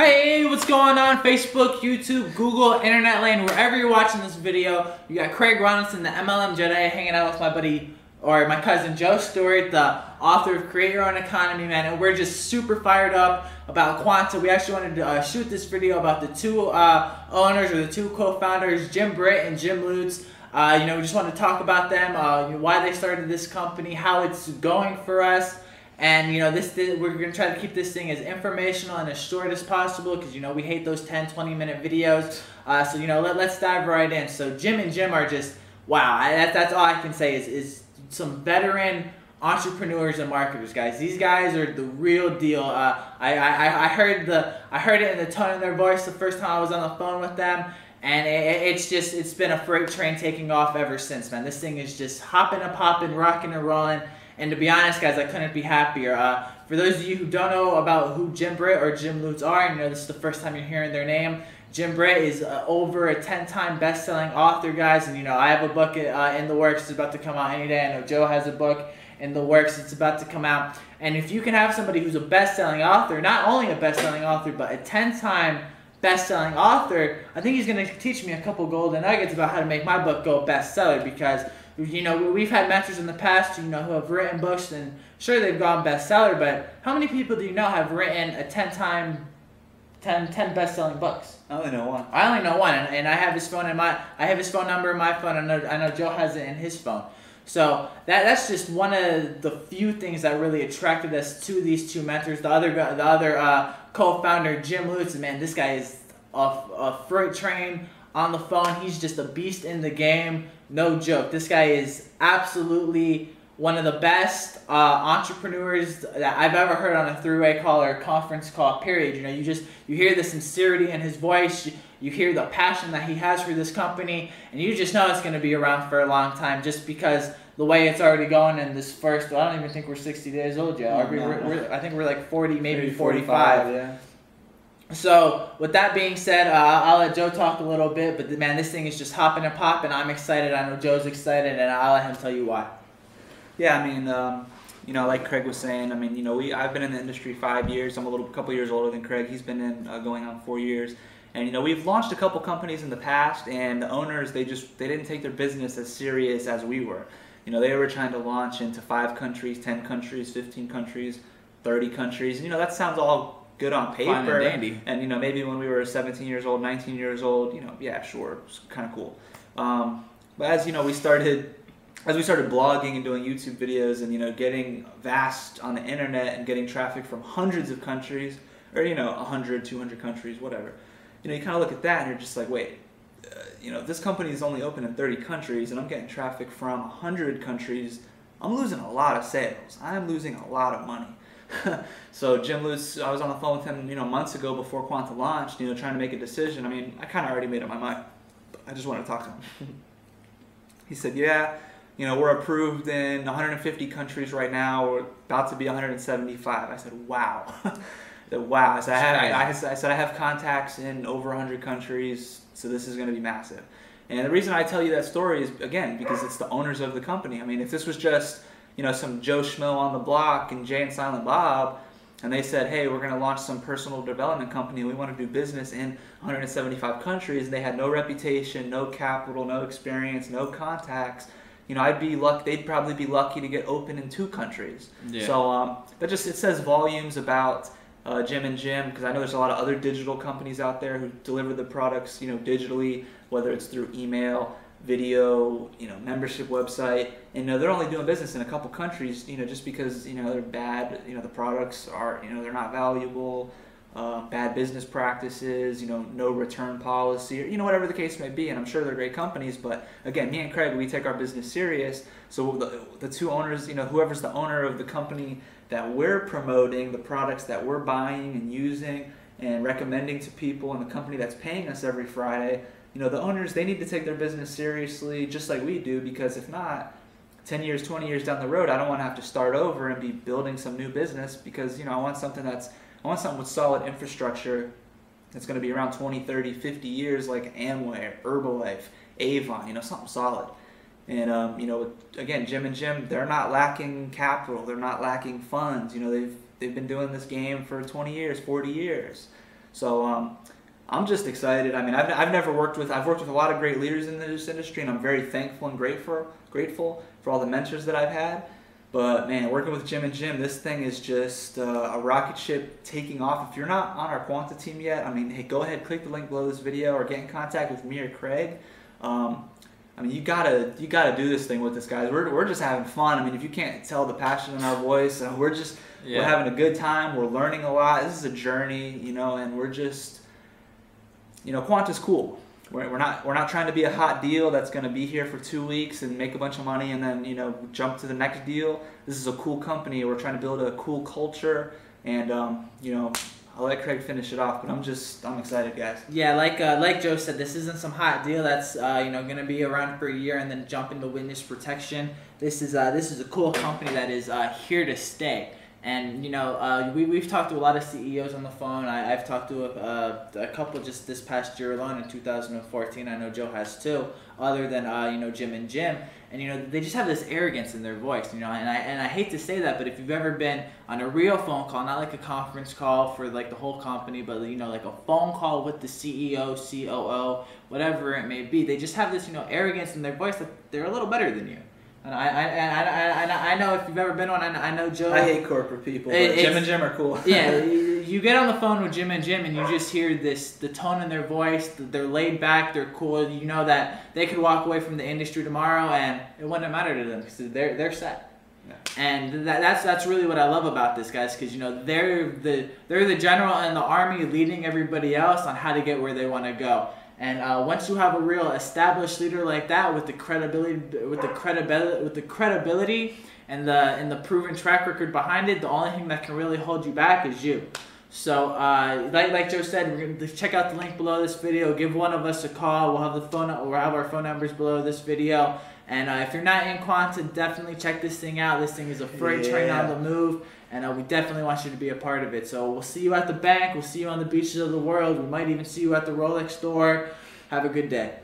Hey, what's going on? Facebook, YouTube, Google, Internet Land, wherever you're watching this video. You got Craig Robinson, the MLM Jedi, hanging out with my buddy, or my cousin Joe Stewart, the author of Create Your Own Economy, man. And we're just super fired up about Quanta. We actually wanted to shoot this video about the two owners, or the two co-founders, Jim Britt and Jim Lutes. We just wanted to talk about them, why they started this company, how it's going for us. And we're going to try to keep this thing as informational and as short as possible because we hate those 10-20 minute videos. Let's dive right in. So Jim and Jim are just wow. That's all I can say is some veteran entrepreneurs and marketers, guys. These guys are the real deal. I heard it in the tone of their voice the first time I was on the phone with them. And it's been a freight train taking off ever since, man. This thing is just hopping and popping, rocking and rolling. And to be honest, guys, I couldn't be happier. For those of you who don't know about who Jim Britt or Jim Lutes are, this is the first time you're hearing their name. Jim Britt is over a 10-time best-selling author, guys. And, I have a book in the works. It's about to come out any day. I know Joe has a book in the works. It's about to come out. And if you can have somebody who's a best-selling author, not only a best-selling author, but a 10-time best-selling author, I think he's going to teach me a couple golden nuggets about how to make my book go bestseller because we've had mentors in the past, who have written books, and sure, they've gone bestseller, but how many people do you know have written a 10 best-selling books? I only know one. I only know one, and I have his phone I have his phone number in my phone. I know Joe has it in his phone. So that's just one of the few things that really attracted us to these two mentors. The other co-founder, Jim Lutes, man, this guy is a freight train on the phone. He's just a beast in the game. No joke. This guy is absolutely one of the best entrepreneurs that I've ever heard on a three-way call or a conference call, period. You hear the sincerity in his voice. You hear the passion that he has for this company, and you just know it's going to be around for a long time just because the way it's already going in this first, I don't even think we're 60 days old yet. I think we're like 40, maybe 45. Yeah. So with that being said, I'll let Joe talk a little bit, but man, this thing is just hopping and popping. I'm excited. I know Joe's excited, and I'll let him tell you why. Yeah, I mean, like Craig was saying, I mean, I've been in the industry 5 years. I'm a couple years older than Craig. He's been in going on 4 years, and we've launched a couple companies in the past, and the owners they didn't take their business as serious as we were. They were trying to launch into 5 countries, 10 countries, 15 countries, 30 countries. that sounds all good on paper. Fine and dandy. And maybe when we were 17 years old, 19 years old, yeah, sure, it's kind of cool. But as we started blogging and doing YouTube videos and getting vast on the internet and getting traffic from hundreds of countries, or 100, 200 countries, whatever. You kind of look at that and you're just like, wait, this company is only open in 30 countries and I'm getting traffic from 100 countries. I'm losing a lot of sales. I'm losing a lot of money. So Jim Lutes, I was on the phone with him, months ago before Quanta launched, trying to make a decision. I mean, I kind of already made up my mind. I just wanted to talk to him. He said, yeah, we're approved in 150 countries right now. We're about to be 175. I said, wow. Wow. I said, I have contacts in over 100 countries, so this is going to be massive. And the reason I tell you that story is, again, because it's the owners of the company. I mean, if this was just some Joe Schmo on the block and Jay and Silent Bob, and they said, hey, we're going to launch some personal development company. We want to do business in 175 countries. And they had no reputation, no capital, no experience, no contacts. They'd probably be lucky to get open in 2 countries. Yeah. So it says volumes about Jim and Jim, because I know there's a lot of other digital companies out there who deliver the products, digitally, whether it's through email, video, membership website, and they're only doing business in a couple countries, just because they're bad, the products are, they're not valuable, bad business practices, no return policy, or whatever the case may be. And I'm sure they're great companies, but again, me and Craig, we take our business serious. So the two owners, whoever's the owner of the company that we're promoting, the products that we're buying and using and recommending to people, and the company that's paying us every Friday, the owners, they need to take their business seriously just like we do, because if not, 10 years, 20 years down the road, I don't want to have to start over and be building some new business, because, I want something with solid infrastructure that's going to be around 20, 30, 50 years, like Amway, Herbalife, Avon, something solid. And, again, Jim and Jim, they're not lacking capital. They're not lacking funds. They've been doing this game for 20 years, 40 years. So I'm just excited. I mean, I've worked with a lot of great leaders in this industry, and I'm very thankful and grateful for all the mentors that I've had. But man, working with Jim and Jim, this thing is just a rocket ship taking off. If you're not on our Quanta team yet, I mean, hey, go ahead, click the link below this video, or get in contact with me or Craig. I mean, you gotta do this thing with us, guys. We're just having fun. I mean, if you can't tell the passion in our voice, we're having a good time. We're learning a lot. This is a journey, you know, and we're just, you know, Quanta's cool. We're not trying to be a hot deal that's going to be here for 2 weeks and make a bunch of money and then, you know, jump to the next deal. This is a cool company. We're trying to build a cool culture, and you know, I'll let Craig finish it off, but I'm excited, guys. Yeah, like Joe said, this isn't some hot deal that's you know, going to be around for a year and then jump into witness protection. This is a cool company that is here to stay. And you know, we've talked to a lot of CEOs on the phone. I've talked to a couple just this past year alone in 2014. I know Joe has too, other than you know, Jim and Jim. And you know, they just have this arrogance in their voice. You know, and I hate to say that, but if you've ever been on a real phone call, not like a conference call for like the whole company, but you know, like a phone call with the CEO, COO, whatever it may be, they just have this, you know, arrogance in their voice that they're a little better than you. And I know if you've ever been on, I know Joe. I hate corporate people, but Jim and Jim are cool. Yeah, you get on the phone with Jim and Jim, and you just hear the tone in their voice. They're laid back, they're cool. You know that they could walk away from the industry tomorrow, and it wouldn't matter to them because they're set. Yeah. And that's really what I love about this, guys, because you know they're the general in the army leading everybody else on how to get where they want to go. And once you have a real established leader like that, with the credibility and the proven track record behind it, the only thing that can really hold you back is you. So, like Joe said, we're gonna check out the link below this video. Give one of us a call. We'll have our phone numbers below this video. And if you're not in Quanta, definitely check this thing out. This thing is a freight train on the move. And we definitely want you to be a part of it. So we'll see you at the bank. We'll see you on the beaches of the world. We might even see you at the Rolex store. Have a good day.